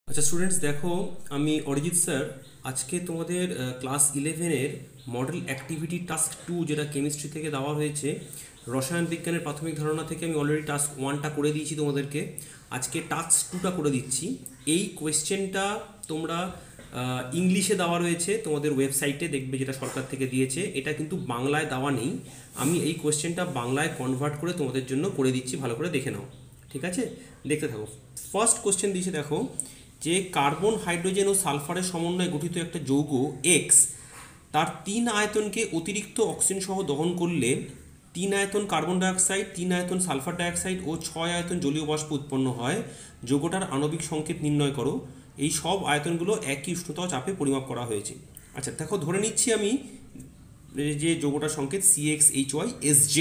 আচ্ছা স্টুডেন্টস, দেখো আমি অরিজিৎ স্যার আজকে তোমাদের ক্লাস 11-এর মডেল অ্যাক্টিভিটি টাস্ক 2 যেটা কেমিস্ট্রি থেকে দেওয়া হয়েছে, রসায়ন বিজ্ঞানের প্রাথমিক ধারণা থেকে আমি অলরেডি টাস্ক 1টা করে দিয়েছি তোমাদেরকে। আজকে টাস্ক 2টা করে দিচ্ছি। এই কোয়েশ্চেনটা তোমরা ইংলিশে দেওয়া রয়েছে তোমাদের ওয়েবসাইটে, দেখবে যেটা সরকার থেকে দিয়েছে। এটা কিন্তু বাংলায় দেওয়া নেই। আমি এই কোয়েশ্চেনটা বাংলায় কনভার্ট করে তোমাদের জন্য করে দিচ্ছি, ভালো করে দেখে নাও। ঠিক আছে, দেখতে থাকো। ফার্স্ট কোয়েশ্চেন দিয়েছে, দেখো যে কার্বন, হাইড্রোজেন ও সালফারের সমন্বয়ে গঠিত একটা যৌগ এক্স তার 3 আয়তনকে অতিরিক্ত অক্সিজেন সহ দহন করলে 3 আয়তন কার্বন ডাইঅক্সাইড, 3 আয়তন সালফার ডাইঅক্সাইড ও 6 আয়তন জলীয় বাষ্প উৎপন্ন হয়। যৌগটার আণবিক সংকেত নির্ণয় করো। এই সব আয়তনগুলো একই উষ্ণতা ও চাপে পরিমাপ করা হয়েছে। আচ্ছা দেখো, ধরে নিচ্ছি আমি যে যৌগটার সংকেত CxHySZ।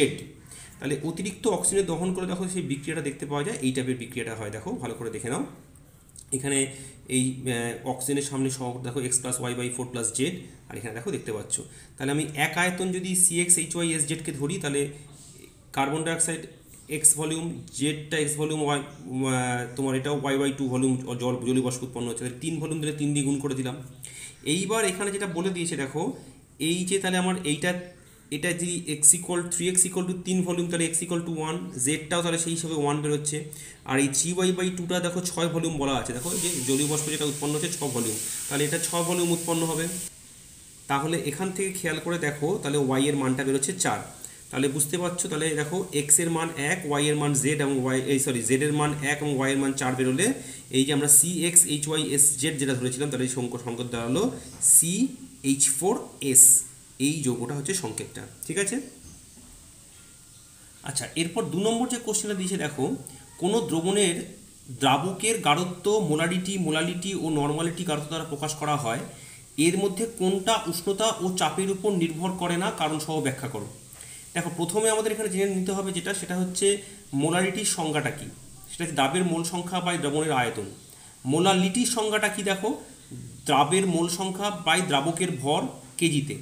তাহলে অতিরিক্ত অক্সিজেন দহন করে দেখো সেই বিক্রিয়াটা দেখতে পাওয়া যায়, এই টাইপের বিক্রিয়াটা হয়। দেখো ভালো করে দেখে নাও। এখানে এই অক্সিজেনের সামনে সহ দেখো x+y/4+z, আর এখানে দেখো দেখতে পাচ্ছ। তাহলে আমি এক আয়তন যদি CxHySZ-কে ধরি, তাহলে কার্বন ডাইঅক্সাইড এক্স ভলিউম, জেডটা এক্স ভলিউম, ওয়াই তোমার এটাও y/2 ভলিউম জলীয় বাষ্প উৎপন্ন হচ্ছে। তাহলে 3 ভলিউম দিলে 3 দিয়ে গুণ করে দিলাম। এইবার এখানে যেটা বলে দিয়েছে দেখো, এই যে তাহলে আমার এটা যদি x=3x=3 ভলিউম, তাহলে x=1, জেডটাও তাহলে সেই হিসাবে 1 বেরোচ্ছে। আর এই 3y/2টা দেখো 6 ভলিউম বলা আছে। দেখো যে জলীয় বাষ্প যেটা উৎপন্ন হচ্ছে 6 ভলিউম, তাহলে এটা 6 ভলিউম উৎপন্ন হবে। তাহলে এখান থেকে খেয়াল করে দেখো, তাহলে y এর মানটা বেরোচ্ছে 4। তাহলে বুঝতে পারছো, তাহলে দেখো x এর মান 1, y এর মান z এবং z এর মান 1 এবং y এর মান 4 বেরোলে এই যে আমরা CxHySZ যেটা ধরেছিলাম, তাহলে এই সংকেত দাঁড়ালো CH4S। এই যৌগটা হচ্ছে সংকেতটা। ঠিক আছে। আচ্ছা, এরপর 2 নম্বর যে কোশ্চেনটা দিয়েছে, দেখো কোনো দ্রবণের দ্রাবকের গাঢ়ত্ব মোলালিটি ও নর্মালিটি গাঢ়ত্ব দ্বারা প্রকাশ করা হয়। এর মধ্যে কোনটা উষ্ণতা ও চাপের উপর নির্ভর করে না, কারণ সহ ব্যাখ্যা করো। দেখো প্রথমে আমাদের এখানে জেনে নিতে হবে সেটা হচ্ছে মোলারিটির সংজ্ঞাটা কি। সেটা হচ্ছে দ্রাবের মোল সংখ্যা বাই দ্রবণের আয়তন। মোলালিটির সংজ্ঞাটা কি, দেখো দ্রাবের মোল সংখ্যা বাই দ্রাবকের ভর কেজিতে।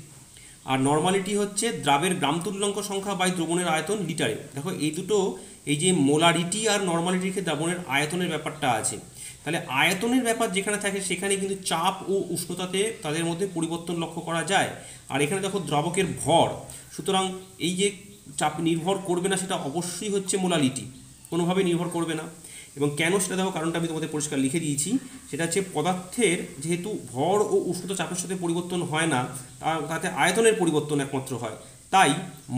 আর নর্মালিটি হচ্ছে দ্রাবের গ্রাম তুল্যাঙ্ক সংখ্যা বাই দ্রবণের আয়তন লিটারে। দেখো এই দুটো, এই যে মোলারিটি আর নর্মালিটির ক্ষেত্রে দ্রবণের আয়তনের ব্যাপারটা আছে। তাহলে আয়তনের ব্যাপার যেখানে থাকে সেখানে কিন্তু চাপ ও উষ্ণতাতে তাদের মধ্যে পরিবর্তন লক্ষ্য করা যায়। আর এখানে দেখো দ্রাবকের ভর, সুতরাং এই যে চাপ নির্ভর করবে না সেটা অবশ্যই হচ্ছে মোলালিটি, কোনোভাবে নির্ভর করবে না। এবং কেন সেটা দেখো, কারণটা আমি তোমাদের পরিষ্কার লিখে দিয়েছি। সেটা হচ্ছে পদার্থের যেহেতু ভর ও উষ্ণতা চাপের সাথে পরিবর্তন হয় না, তাতে আয়তনের পরিবর্তন একমাত্র হয়। তাই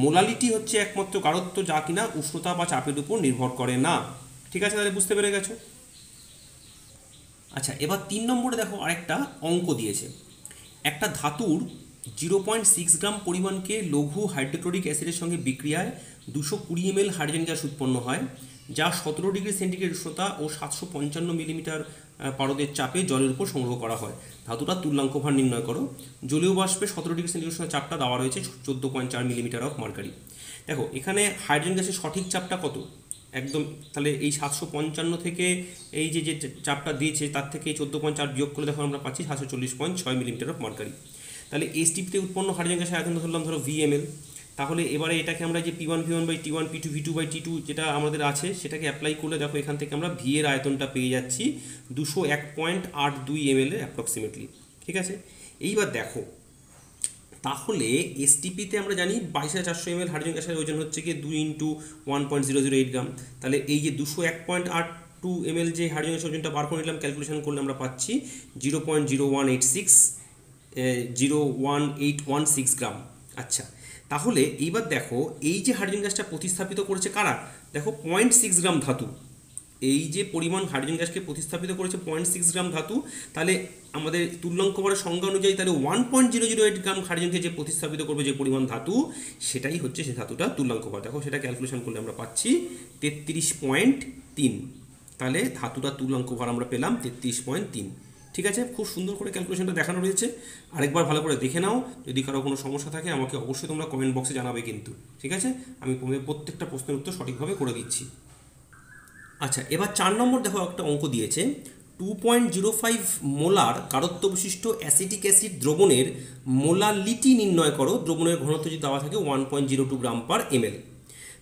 মোলালিটি হচ্ছে একমাত্র গাঢ়ত্ব যা কিনা উষ্ণতা বা চাপের উপর নির্ভর করে না। ঠিক আছে, তাহলে বুঝতে পেরে গেছো। আচ্ছা, এবার 3 নম্বরে দেখো আরেকটা অঙ্ক দিয়েছে। একটা ধাতুর 0.6 গ্রাম পরিমাণকে লঘু হাইড্রোক্লোরিক অ্যাসিডের সঙ্গে বিক্রিয়ায় 220 ml হাইড্রোজেন গ্যাস উৎপন্ন হয়, যা 17 ডিগ্রি সেন্টিগ্রেড উষ্ণতা ও 755 মিলিমিটার পারদের চাপে জলের উপর সংগ্রহ করা হয়। ধাতুটার তুল্যাঙ্ক ভার নির্ণয় করো। জলীয় বাষ্পে 17 ডিগ্রি সেন্টিগ্রেড উষ্ণতা চাপটা দেওয়া রয়েছে 14.4 মিলিমিটার অফ মার্কারি। দেখো এখানে হাইড্রোজেন গ্যাসের সঠিক চাপটা কত একদম, তাহলে এই 755 থেকে এই যে চাপটা দিয়েছে তার থেকে এই 14.4 বিয়োগ করে দেখো আমরা পাচ্ছি 740.6 মিলিমিটার অফ মার্কারি। তাহলে এসটিপিতে উৎপন্ন হাইড্রোজেন গ্যাসের আয়তন ধরলাম ধরো VmL। তাহলে এবারে এটাকে আমরা যে P1V1/T1, P2V2/T2 যেটা আমাদের আছে সেটাকে অ্যাপ্লাই করলে দেখো এখান থেকে আমরা ভি এর আয়তনটা পেয়ে যাচ্ছি 201.82 ml অ্যাপ্রক্সিমেটলি। ঠিক আছে, এইবার দেখো তাহলে এসটিপিতে আমরা জানি 22,400 ml হাইড্রোজেন গ্যাসের ওজন হচ্ছে কি 2 × 1.008 গ্রাম। তাহলে এই যে 201.82 ml যে হাইড্রোজেন গ্যাসের ওজনটা বার করে নিলাম, ক্যালকুলেশন করলে আমরা পাচ্ছি 0.0116 গ্রাম। আচ্ছা, তাহলে এইবার দেখো এই যে হাইড্রোজেন গ্যাসটা প্রতিস্থাপিত করেছে কারা, দেখো 0.6 গ্রাম ধাতু। এই যে পরিমাণ হাইড্রোজেন গ্যাসকে প্রতিস্থাপিত করেছে 0.6 গ্রাম ধাতু, তাহলে আমাদের তুল্যাঙ্ক ভরের সংজ্ঞা অনুযায়ী তাহলে 1.008 গ্রাম হাইড্রোজেনকে যে প্রতিস্থাপিত করবে যে পরিমাণ ধাতু, সেটাই হচ্ছে সেই ধাতুটা তুল্যাঙ্ক ভর। দেখো সেটা ক্যালকুলেশন করলে আমরা পাচ্ছি 33.3। তাহলে ধাতুটার তুল্যাঙ্ক ভর আমরা পেলাম 33.3। ঠিক আছে, খুব সুন্দর করে ক্যালকুলেশনটা দেখানো রয়েছে। আরেকবার ভালো করে দেখে নাও। যদি কারো কোনো সমস্যা থাকে আমাকে অবশ্যই তোমরা কমেন্ট বক্সে জানাবে কিন্তু। ঠিক আছে, আমি প্রত্যেকটা প্রশ্নের উত্তর সঠিকভাবে করে দিচ্ছি। আচ্ছা, এবার 4 নম্বর দেখো একটা অঙ্ক দিয়েছে। 2.05 মোলার গাঢ়ত্ব বিশিষ্ট অ্যাসিটিক অ্যাসিড দ্রবণের মোলালিটি নির্ণয় করো। দ্রবণের ঘনত্ব যদি দেওয়া থাকে 1.02 গ্রাম পার ml।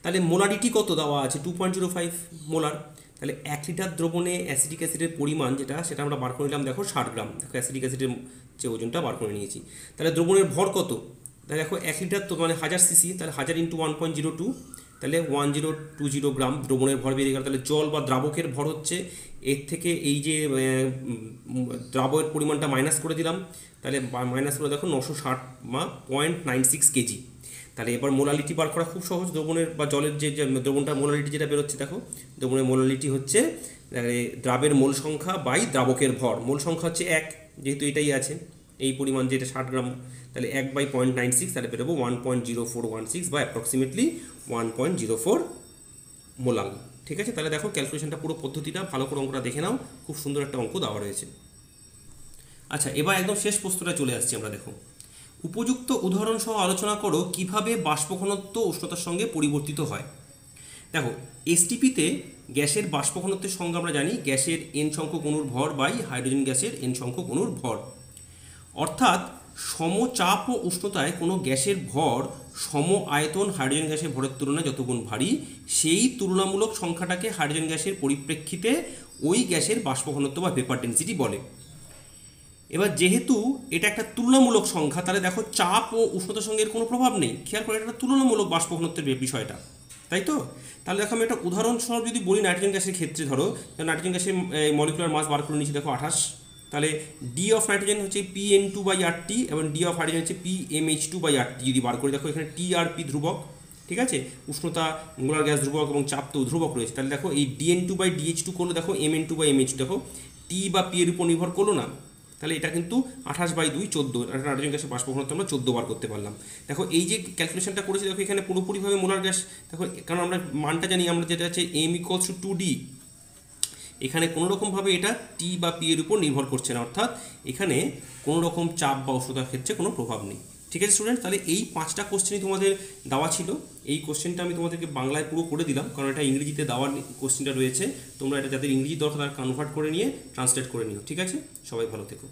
তাহলে মোলারিটি কত দেওয়া আছে 2.05 মোলার। তাহলে 1 লিটার দ্রবণে অ্যাসিটিক অ্যাসিডের পরিমাণ যেটা সেটা আমরা বার করে নিলাম, দেখো 60 গ্রাম। দেখো অ্যাসিটিক অ্যাসিডের যে ওজনটা বার করে নিয়েছি। তাহলে দ্রবণের ভর কত? তাহলে দেখো 1 লিটার তো মানে 1000 সিসি, তাহলে 1000 ইন্টু 1.02, তাহলে 1020 গ্রাম দ্রবণের ভর বেরিয়ে গেল। তাহলে জল বা দ্রাবকের ভর হচ্ছে, এর থেকে এই যে দ্রাবকের পরিমাণটা মাইনাস করে দিলাম, তাহলে মাইনাস করে দেখো 960 বা 0.96 কেজি। তাহলে এবার মোলালিটি বার করা খুব সহজ। দ্রবণের বা জলের যে দ্রবণটার মোলালিটি যেটা বেরোচ্ছে, দেখো দ্রবণের মোলালিটি হচ্ছে দ্রাবের মোল সংখ্যা বাই দ্রাবকের ভর। মোল সংখ্যা হচ্ছে 1, যেহেতু এটাই আছে এই পরিমাণ যেটা 60 গ্রাম, তাহলে 1 বাই 0.96, তাহলে বেরোবো 1.0416 বা অ্যাপ্রক্সিমেটলি 1.04 মোলাল। ঠিক আছে, তাহলে দেখো ক্যালকুলেশনটা পুরো পদ্ধতিটা ভালো করে অঙ্কটা দেখে নাও, খুব সুন্দর একটা অঙ্ক দেওয়া রয়েছে। আচ্ছা, এবার একদম শেষ প্রশ্নটা চলে আসছি আমরা। দেখো, উপযুক্ত উদাহরণ সহ আলোচনা করো কিভাবে বাষ্প ঘনত্ব উষ্ণতার সঙ্গে পরিবর্তিত হয়। দেখো, এসটিপিতে গ্যাসের বাষ্প ঘনত্বের সংজ্ঞা আমরা জানি, গ্যাসের এন সংখ্যক অণুর ভর বাই হাইড্রোজেন গ্যাসের এন সংখ্যক অণুর ভর। অর্থাৎ সমচাপ ও উষ্ণতায় কোনো গ্যাসের ভর সম আয়তন হাইড্রোজেন গ্যাসের ভরের তুলনায় যত গুণ ভারী, সেই তুলনামূলক সংখ্যাটাকে হাইড্রোজেন গ্যাসের পরিপ্রেক্ষিতে ওই গ্যাসের বাষ্প ঘনত্ব বা ভেপার ডেনসিটি বলে। এবার যেহেতু এটা একটা তুলনামূলক সংখ্যা, তাহলে দেখো চাপ ও উষ্ণতার সঙ্গে এর কোনো প্রভাব নেই। খেয়াল করে, এটা তুলনামূলক বাষ্প ঘনত্বের বিষয়টা, তাই তো? তাহলে দেখো আমি একটা উদাহরণস্বরূপ যদি বলি, নাইট্রোজেন গ্যাসের ক্ষেত্রে ধরো, নাইট্রোজেন গ্যাসের মলিকুলার মাস বার করে নিচ্ছি, দেখো 28। তাহলে ডি অফ নাইট্রোজেন হচ্ছে PN2/RT এবং ডি অফ হাইড্রোজেন হচ্ছে PMH2/RT। যদি বার করে দেখো, এখানে টি আর পি ধ্রুবক, ঠিক আছে, উষ্ণতা মোলার গ্যাস ধ্রুবক এবং চাপ তো ধ্রুবক রয়েছে। তাহলে দেখো এই DN2/DH2 করলো, দেখো MN2/MH2, দেখো টি বা পি এর উপর নির্ভর করলো না। তাহলে এটা কিন্তু 28/2 14, নাইট্রোজেন গ্যাসের বাষ্প ঘনত্ব আমরা 14 বার করতে পারলাম। দেখো এই যে ক্যালকুলেশনটা করেছি, দেখো এখানে পুরোপুরিভাবে মোলার গ্যাস, দেখো কারণ আমরা মানটা জানি, আমরা যেটা হচ্ছে M = 2D, এখানে কোনো রকমভাবে এটা টি বা পি এর উপর নির্ভর করছে না, অর্থাৎ এখানে কোনো রকম চাপ বা উষ্ণতার ক্ষেত্রে কোনো প্রভাব নেই। ঠিক আছে স্টুডেন্ট, তাহলে এই 5টা কোশ্চেনই তোমাদের দেওয়া ছিল। এই কোশ্চেনটা আমি তোমাদেরকে বাংলায় পুরো করে দিলাম, কারণ এটা ইংরেজিতে দেওয়ার কোশ্চেনটা রয়েছে। তোমরা এটা যাদের ইংরেজি দরকার তারা কনভার্ট করে নিয়ে ট্রান্সলেট করে নিও। ঠিক আছে, সবাই ভালো থেকো।